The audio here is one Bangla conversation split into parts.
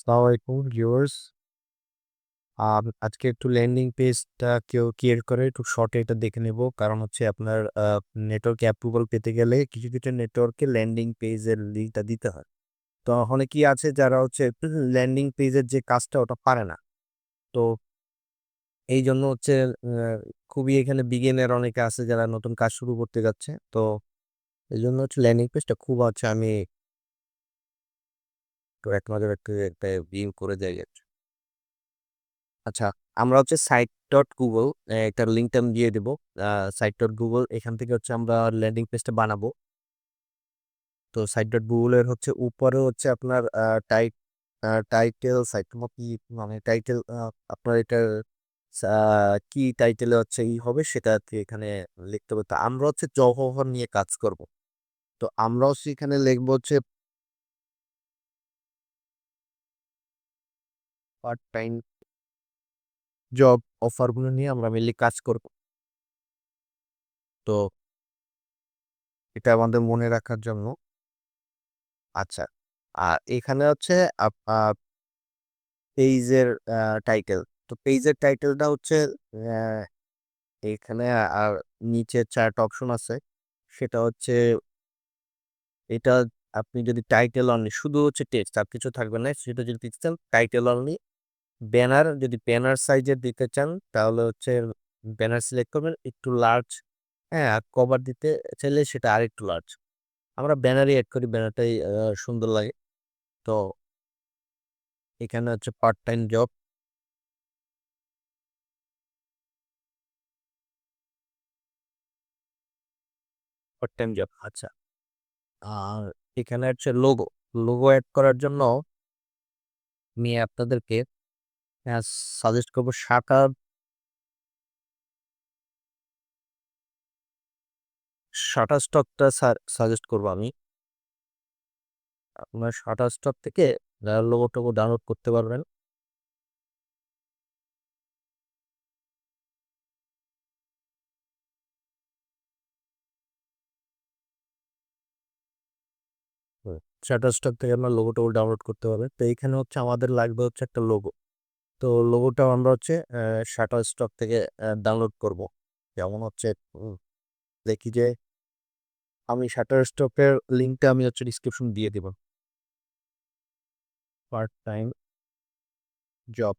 আসসালামু আলাইকুম ভিউয়ার্স। আজকে একটু ল্যান্ডিং পেজটা কেউ ক্রিয়েট করে একটু শর্টে এটা দেখে নেব। কারণ হচ্ছে আপনার নেটওয়ার্কে অ্যাপ্রুভাল পেতে গেলে কিছু, কিছু নেটওয়ার্কে ল্যান্ডিং পেজের লিঙ্কটা দিতে হয়। তো অনেকেই আছে যারা হচ্ছে ল্যান্ডিং পেজের যে কাজটা ওটা পারে না। তো এইজন্য হচ্ছে আ খুবই এখানে বিগিনার অনেকে আছে যারা নতুন কাজ শুরু করতে যাচ্ছে। তো এজন্য হচ্ছে ল্যান্ডিং পেজটা খুব হচ্ছে আমি তো এক নজরে একটা ভিউ করে যাই আরকি। আচ্ছা, আমরা হচ্ছে site.google এটার লিঙ্কটা আমি দিয়ে দেব। আ site.google এখান থেকে হচ্ছে আমরা ল্যান্ডিং পেজটা বানাবো। তো site.google এর হচ্ছে উপরে হচ্ছে আপনার টাইটেল সাইট কি মানে টাইটেল আপনার এটার সা কি টাইটেলে হচ্ছে হবে সেটা আরকি এখানে লিখতে হবে। তো আমরা হচ্ছে জব অফার নিয়ে কাজ করব। তো আমরা হচ্ছে এখানে লিখবো হচ্ছে পার্ট টাইম জব অফার গুলো নিয়ে আমরা মেইনলি কাজ করব। তো এটা আমাদের মনে রাখার জন্য আচ্ছা। আর এখানে হচ্ছে আপ আ পেইজের টাইটেল। তো পেইজের টাইটেলটা হচ্ছে অ্যা এখানে আর নিচে ৪ টা অপশন আছে। সেটা হচ্ছে এটা আপনি যদি টাইটেল অনলি শুধু হচ্ছে টেক্সট আর কিছু থাকবে না। সেটা যদি দিতে চান টাইটেল অনলি। ব্যানার যদি ব্যানার সাইজের দিতে চান তাহলে হচ্ছে ব্যানার সিলেক্ট করবেন একটু লার্জ। হ্যাঁ? আর কভার দিতে চাইলে সেটা আরেকটু লার্জ। আমরা ব্যানারই এড করি ব্যানারটাই সুন্দর লাগে। তো এখানে হচ্ছে part time job. Part time job আচ্ছা। আর এখানে হচ্ছে লোগো। লোগো এড করার জন্য আমি আপনাদেরকে অ্যা সাজেস্ট করব শাটারস্টকটা সাজেস্ট করব আমি। আপনার শাটারস্টক থেকে লোগো-টোগো ডাউনলোড করতে পারবেন। হুম। শাটারস্টক থেকে আপনার লোগো-টোগো ডাউনলোড করতে পারবেন। তো এইখানে হচ্ছে আমাদের লাগবে হচ্ছে একটা লোগো। তো লোগোটাও আমরা হচ্ছে শাটারস্টক থেকে ডাউনলোড করব। যেমন হচ্ছে উম দেখি যে আমি শাটারস্টকের লিঙ্কটা আমি হচ্ছে ডিসক্রিপশন দিয়ে দিব। Part time job.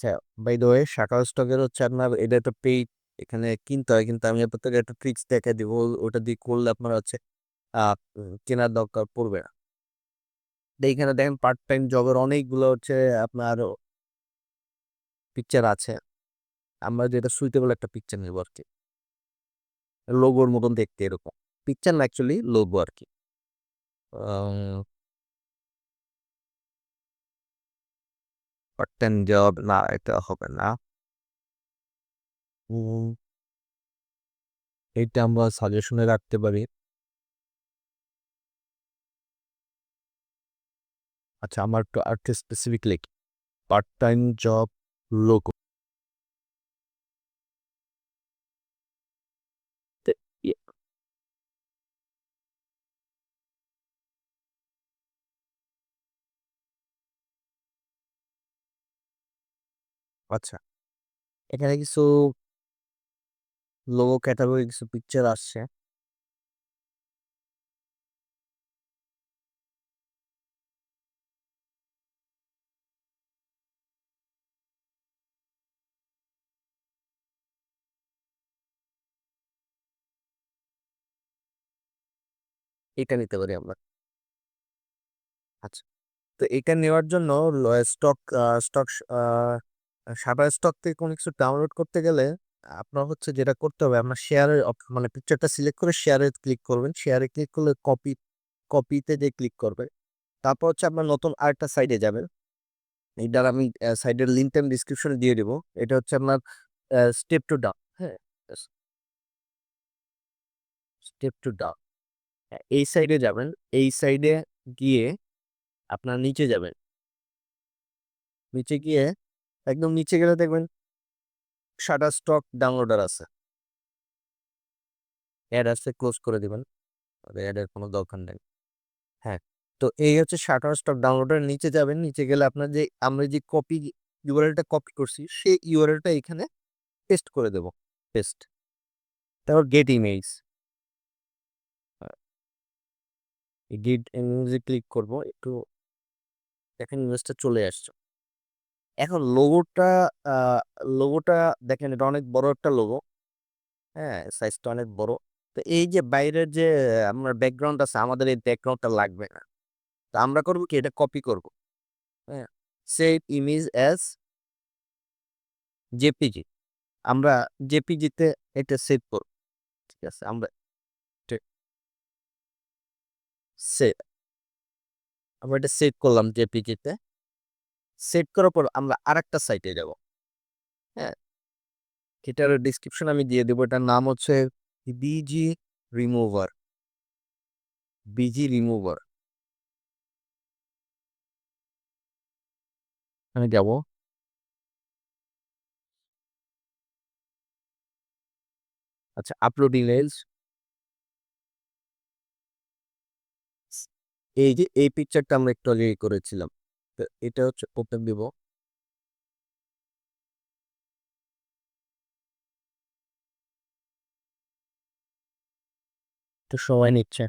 আচ্ছা, বাই দ্য ওয়ে Shutterstock এর হচ্ছে আপনার এটা একটা পেইড এখানে কিনতে হয়। কিন্তু আমি আপনাকে একটা ট্রিক্স দেখায় দিব। ওটা দিয়ে করলে আপনার হচ্ছে আ কেনার দরকার পড়বে না। তো এইখানে দেখেন পার্ট টাইম জবের অনেকগুলো হচ্ছে আপনার পিকচার আছে। আমরা যেটা সুইটেবল একটা পিকচার নিব আরকি। লোগোর মতন দেখতে এরকম। পিকচার না অ্যাকচুয়ালি লোগো আরকি। আ পার্ট টাইম জব না এটা হবে না। উম এইটা আমরা সাজেশনে রাখতে পারি। আচ্ছা আমার একটু আরেকটু স্পেসিফিক লিখি। Part time job logo. তে ইয়ে আচ্ছা। এখানে কিছু লোগো ক্যাটাগরি কিছু পিকচার আসছে। এটা নিতে পারি আমরা। আচ্ছা। তো এটা নেওয়ার জন্য স্টক স্টক আ Shutterstock থেকে কোনো কিছু ডাউনলোড করতে গেলে আপনার হচ্ছে যেটা করতে হবে আপনার শেয়ারের মানে পিকচারটা সিলেক্ট করে শেয়ারে ক্লিক করবেন। শেয়ারে ক্লিক করলে কপিতে যেয়ে ক্লিক করবেন। তারপর হচ্ছে আপনার নতুন আরেকটা সাইটে যাবেন। এইটার আমি সাইটের লিঙ্কটা আমি ডেসক্রিপশনে দিয়ে দিব। এটা হচ্ছে আপনার স্টেপ টু ডাউন, হ্যাঁ? Step to down. এই সাইডে যাবেন। এই সাইডে গিয়ে আপনার নিচে যাবেন। নিচে গিয়ে একদম নিচে গেলে দেখবেন Shutterstock ডাউনলোডার আছে। এড আসলে ক্লোজ করে দিবেন। আর এড এর কোনো দরকার নেই। হ্যাঁ, তো এই হচ্ছে Shutterstock ডাউনলোডের নিচে যাবেন। নিচে গেলে আপনার যে আমরা যে ইউআরএলটা কপি করছি সেই ইউআরএলটা এখানে পেস্ট করে দেব। পেস্ট। তারপর গেট ইমেজ। গেট ইমেজে ক্লিক করব। একটু দেখেন ইমেজটা চলে আসছে। এখন আ লোগোটা দেখেন এটা অনেক বড় একটা লোগো। হ্যাঁ? সাইজটা অনেক বড়। তো এই যে বাইরের যে আপনার ব্যাকগ্রাউন্ড আছে আমাদের এই ব্যাকগ্রাউন্ডটা লাগবে না। তো আমরা করব কি এটা কপি করব। হ্যাঁ? Save image as JPG. আমরা জেপিজি-তে এটা সেভ করব। ঠিক আছে? আমরা ঠিক সেভ। আমরা এটা সেভ করলাম জেপিজি-তে। সেভ করার পর আমরা আরেকটা সাইটে যাব। হ্যাঁ? এটার ডেসক্রিপশন আমি দিয়ে দেব। এটার নাম হচ্ছে বিজি রিমুভার। Busy remover. আমি যাব। আচ্ছা আপলোড ইমেজ। এই যে এই পিকচারটা আমরা একটু আগে করেছিলাম। তো এটা হচ্ছে ওপেন দিব। একটু সময় নিচ্ছে।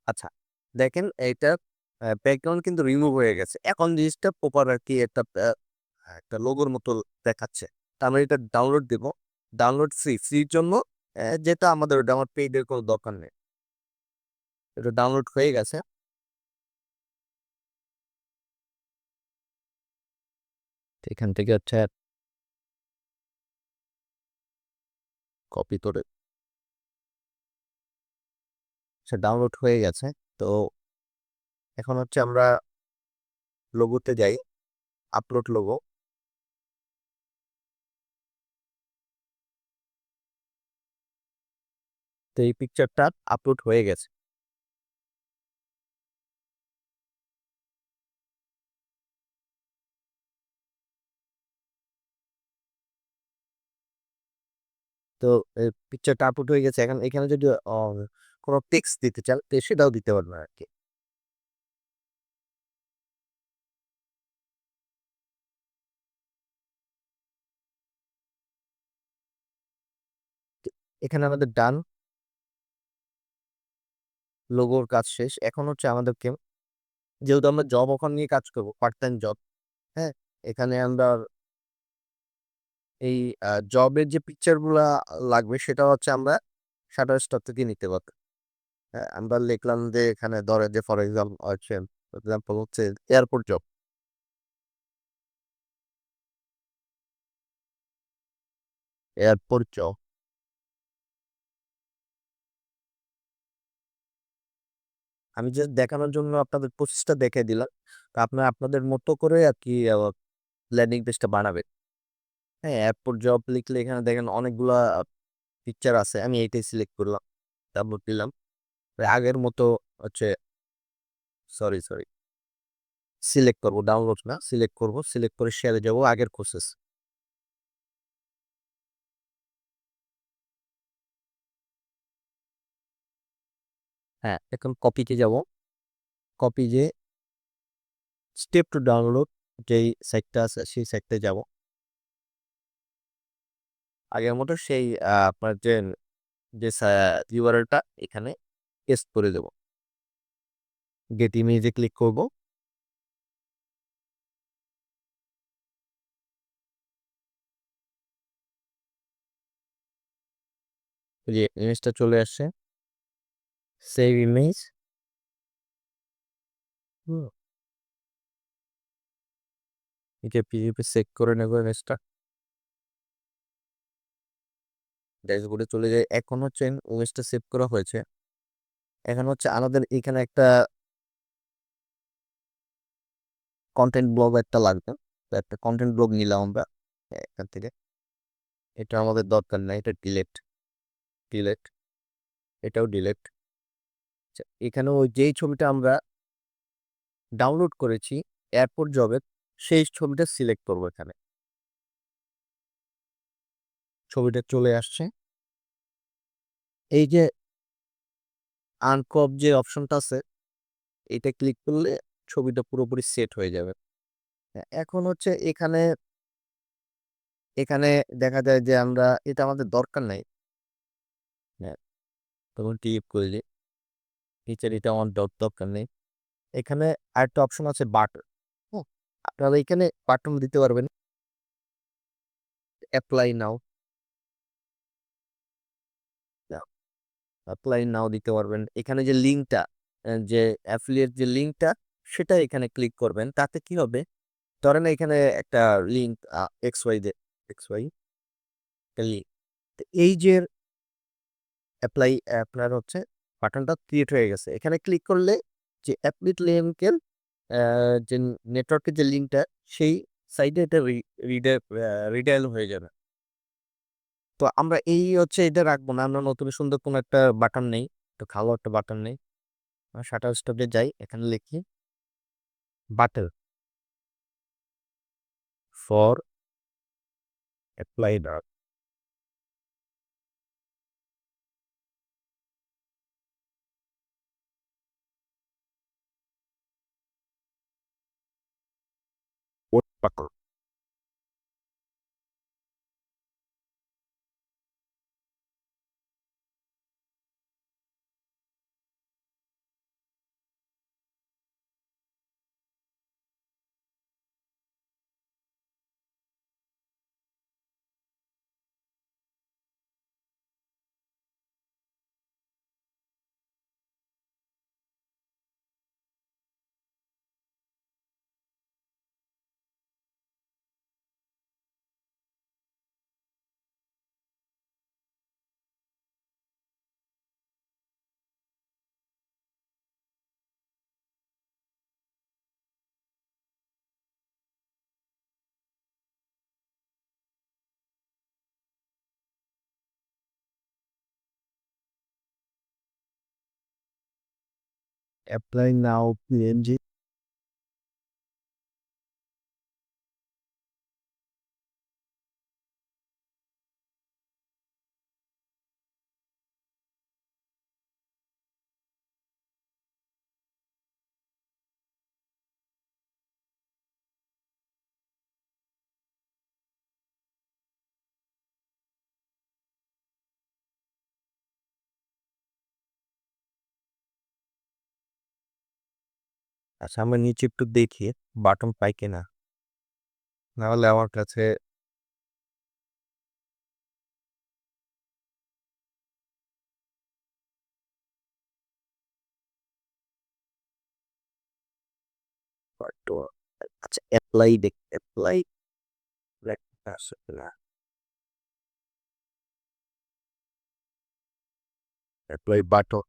আচ্ছা, দেখেন এইটা ব্যাকগ্রাউন্ড কিন্তু রিমুভ হয়ে গেছে। এখন জিনিসটা প্রপার আরকি একটা লোগোর মতো দেখাচ্ছে। তো আমরা এটা ডাউনলোড দিব। Download free. ফ্রির জন্য যেটা আমাদের ওটা আমার পেইড এর কোনো দরকার নেই। এটা ডাউনলোড হয়ে গেছে। তো এখান থেকে হচ্ছে কপি করে সে ডাউনলোড হয়ে গেছে। তো এখন হচ্ছে আমরা লোগোতে যাই। Upload logo. তো এই পিকচারটা আপলোড হয়ে গেছে। তো পিকচারটা আপলোড হয়ে গেছে। এখন এখানে যদি কোনো টেক্সট দিতে চান তো সেটাও দিতে পারবেন আরকি। তো এখানে আমাদের ডান লোগোর কাজ শেষ। এখন হচ্ছে আমাদেরকে যেহেতু আমরা জব অফার নিয়ে কাজ করব, পার্ট টাইম জব, হ্যাঁ? এখানে আমরা এই জবের যে পিকচার গুলা লাগবে সেটা হচ্ছে আমরা Shutterstock থেকে নিতে পারব। হ্যাঁ? আমরা লিখলাম যে এখানে ধরেন যে ফর এক্সাম্পল হচ্ছে এয়ারপোর্ট জব। Airport job. আমি জাস্ট দেখানোর জন্য আপনাদের প্রসেসটা দেখাই দিলাম। তো আপনারা আপনাদের মতো করে আরকি ল্যান্ডিং পেজটা বানাবেন। হ্যাঁ? এয়ারপোর্ট জব লিখলে এখানে দেখেন অনেকগুলা পিকচার আছে। আমি এইটাই সিলেক্ট করলাম। তারপর দিলাম। আগের মতো হচ্ছে সরি। সিলেক্ট করব, ডাউনলোড না। সিলেক্ট করব। সিলেক্ট করে শেয়ারে যাব আগের প্রসেস। হ্যাঁ, এখন কপিতে যাব। কপি যেয়ে স্টেপ টু ডাউনলোড যেই সাইটটা আছে সেই সাইটটায় যাব। আগের মতো সেই আপনার যে ইউআরএলটা এখানে পেস্ট করে দেব। গেট ইমেজে ক্লিক করব। ওই যে ইমেজটা চলে আসছে। Save image. হুম। এটা পিডিএফ এ সেভ করে নেব ইমেজটা। ড্যাশবোর্ডে চলে যাই। এখন হচ্ছে ইমেজটা সেভ করা হয়েছে। এখন হচ্ছে আমাদের এখানে একটা কনটেন্ট ব্লগ একটা লাগবে। তো একটা কনটেন্ট ব্লগ নিলাম আমরা এখান থেকে। এটা আমাদের দরকার নাই। এটা ডিলেট। এটাও ডিলেট। আচ্ছা, এখানে ওই যেই ছবিটা আমরা ডাউনলোড করেছি এয়ারপোর্ট জবের সেই ছবিটা সিলেক্ট করব এখানে। ছবিটা চলে আসছে। এই যে আনক্রপ যে অপশনটা আছে এটা ক্লিক করলে ছবিটা পুরোপুরি সেট হয়ে যাবে। এখন হচ্ছে এখানে এখানে দেখা যায় যে আমরা এটা আমাদের দরকার নাই। হ্যাঁ, তখন টিপ করে দিই, নিচের এটা আমার দরকার নেই। এখানে আরেকটা অপশন আছে বাটন। হুম, আপনারা এখানে বাটন দিতে পারবেন, অ্যাপ্লাই নাও, অ্যাপ্লাই নাও দিতে পারবেন। এখানে যে লিঙ্কটা, যে অ্যাফিলিয়েট যে লিঙ্কটা, সেটা এখানে ক্লিক করবেন। তাতে কি হবে, ধরেন এখানে একটা link X Y X Y link, এই যে অ্যাপ্লাই আপনার হচ্ছে বাটনটা ক্রিয়েট হয়ে গেছে। এখানে ক্লিক করলে যে অ্যাপ্লিট লিঙ্কের যে নেটওয়ার্কের যে লিঙ্কটা, সেই সাইডে এটা রিডাইল হয়ে যাবে। তো আমরা এই হচ্ছে এটা রাখবো না, আমরা নতুন সুন্দর কোনো একটা বাটন নেই, তো ভালো একটা বাটন নেই। শাটার স্টপে যাই, এখানে লিখি button for apply now. Button apply now PNG. আচ্ছা, আমরা নিচে একটু দেখি বাটন পাই কিনা, নাহলে আমার কাছে বাটন। আচ্ছা, অ্যাপ্লাই অ্যাপ্লাই আছে কিনা, অ্যাপ্লাই বাটন।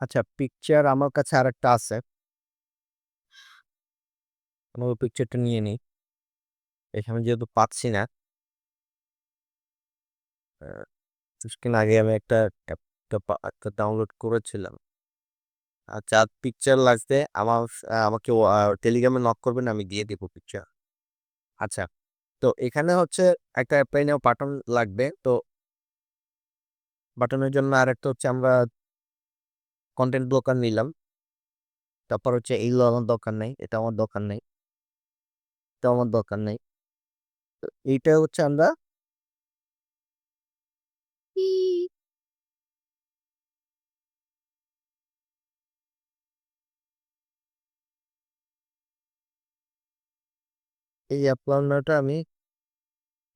আচ্ছা, পিকচার আমার কাছে আরেকটা আছে, আমি ওই পিকচারটা নিয়ে নিই। এখানে যেহেতু পাচ্ছি না, কিছুক্ষণ আগে আমি একটা ডাউনলোড করেছিলাম। আচ্ছা, পিকচার লাগবে আমার, আমাকে টেলিগ্রামে নক করবেন, আমি দিয়ে দেবো পিকচার। আচ্ছা, তো এখানে হচ্ছে একটা অ্যাপ্লাই নাও বাটন লাগবে। তো বাটনের জন্য আরেকটা হচ্ছে আমরা কন্টেন্ট ব্লকার নিলাম। তারপর হচ্ছে এইগুলো আমার দরকার নেই, এটা আমার দরকার নেই, এটা আমার দরকার নেই। তো এইটা হচ্ছে আমরা এই অ্যাপ্লাইটা আমি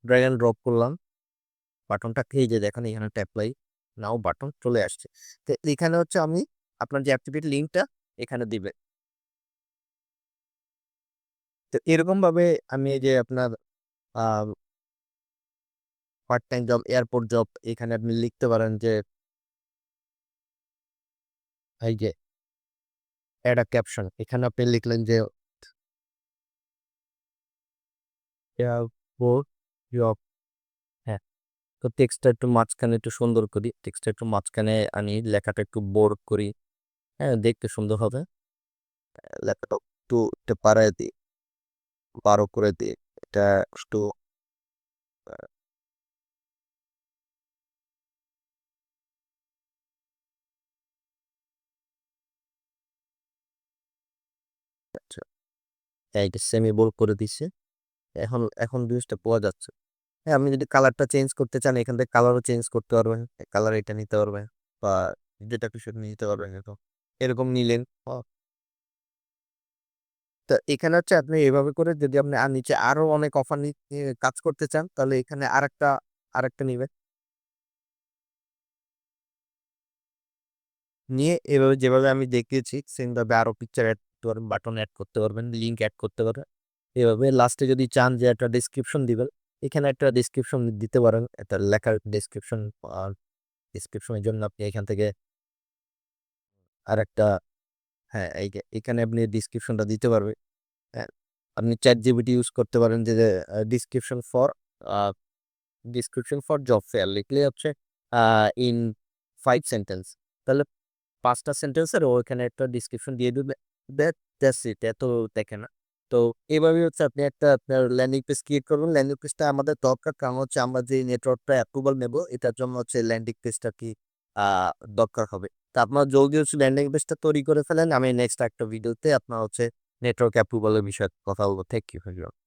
ড্র্যাগ অ্যান্ড ড্রপ করলাম, বাটনটা খেয়ে যে দেখেন এখানে একটা অ্যাপ্লাই নাও বাটন চলে আসছে। তো এখানে হচ্ছে আমি আপনার যে অ্যাক্টিভিটি লিঙ্কটা এখানে দিবে। তো এরকম ভাবে আমি এই যে আপনার part time job, airport job, এখানে আপনি লিখতে পারেন যে এই যে অ্যাড আ ক্যাপশন, এখানে আপনি লিখলেন যে ফোর ইয়ক হ্যাঁ, তো টেক্সটটা একটু মাঝখানে একটু সুন্দর করি। টেক্সটটা একটু মাঝখানে আনি, লেখাটা একটু বোল্ড করি। হ্যাঁ, দেখতে সুন্দর হবে। লেখাটা একটু বাড়ায় দিই, 12 করে দিই। এটা একটু আচ্ছা, এইটা সেমি বোল্ড করে দিছি। এখন এখন জিনিসটা পাওয়া যাচ্ছে। হ্যাঁ, আপনি যদি কালারটা চেঞ্জ করতে চান এখান থেকে কালারও চেঞ্জ করতে পারবেন। কালার এটা নিতে পারবেন বা যেটা খুশি নিতে পারবেন এরকম। এরকম নিলেন। তো এখানে হচ্ছে আপনি এভাবে করে যদি আপনি আর নিচে আরো অনেক অফার নিয়ে কাজ করতে চান তাহলে এখানে আরেকটা নিবেন। নিয়ে এভাবে যেভাবে আমি দেখিয়েছি সেম ভাবে আরো পিকচার অ্যাড করতে পারবেন, বাটন অ্যাড করতে পারবেন, লিঙ্ক অ্যাড করতে পারবেন। এভাবে লাস্টে যদি চান যে একটা ডেসক্রিপশন দিবেন, এখানে একটা ডেসক্রিপশন দিতে পারেন। একটা লেখার ডেসক্রিপশন, আর ডেসক্রিপশনের জন্য আপনি এখান থেকে আরেকটা হ্যাঁ, এখানে আপনি ডেসক্রিপশনটা দিতে পারবেন। হ্যাঁ, আপনি চ্যাট জিপিটি ইউজ করতে পারেন যে ডিসক্রিপশন ফর জব ফেয়ার লিখলে হচ্ছে ইন 5 সেন্টেন্স, তাহলে 5টা সেন্টেন্সের ওইখানে একটা ডিসক্রিপশন দিয়ে দিবে। দ্যাটস ইট, এত দেখে না। তো এইভাবেই হচ্ছে আপনি একটা আপনার ল্যান্ডিং পেজ ক্রিয়েট করবেন। ল্যান্ডিং পেজটা আমাদের দরকার, কারণ হচ্ছে আমরা যে নেটওয়ার্কটা অ্যাপ্রুভাল নেব এটার জন্য হচ্ছে ল্যান্ডিং পেজটা কি দরকার হবে। তা আপনার জলদি হচ্ছে ল্যান্ডিং পেজটা তৈরি করে ফেলেন। আমি নেক্সট একটা ভিডিওতে আপনার হচ্ছে নেটওয়ার্ক অ্যাপ্রুভালের বিষয়ে কথা বলবো। Thank you.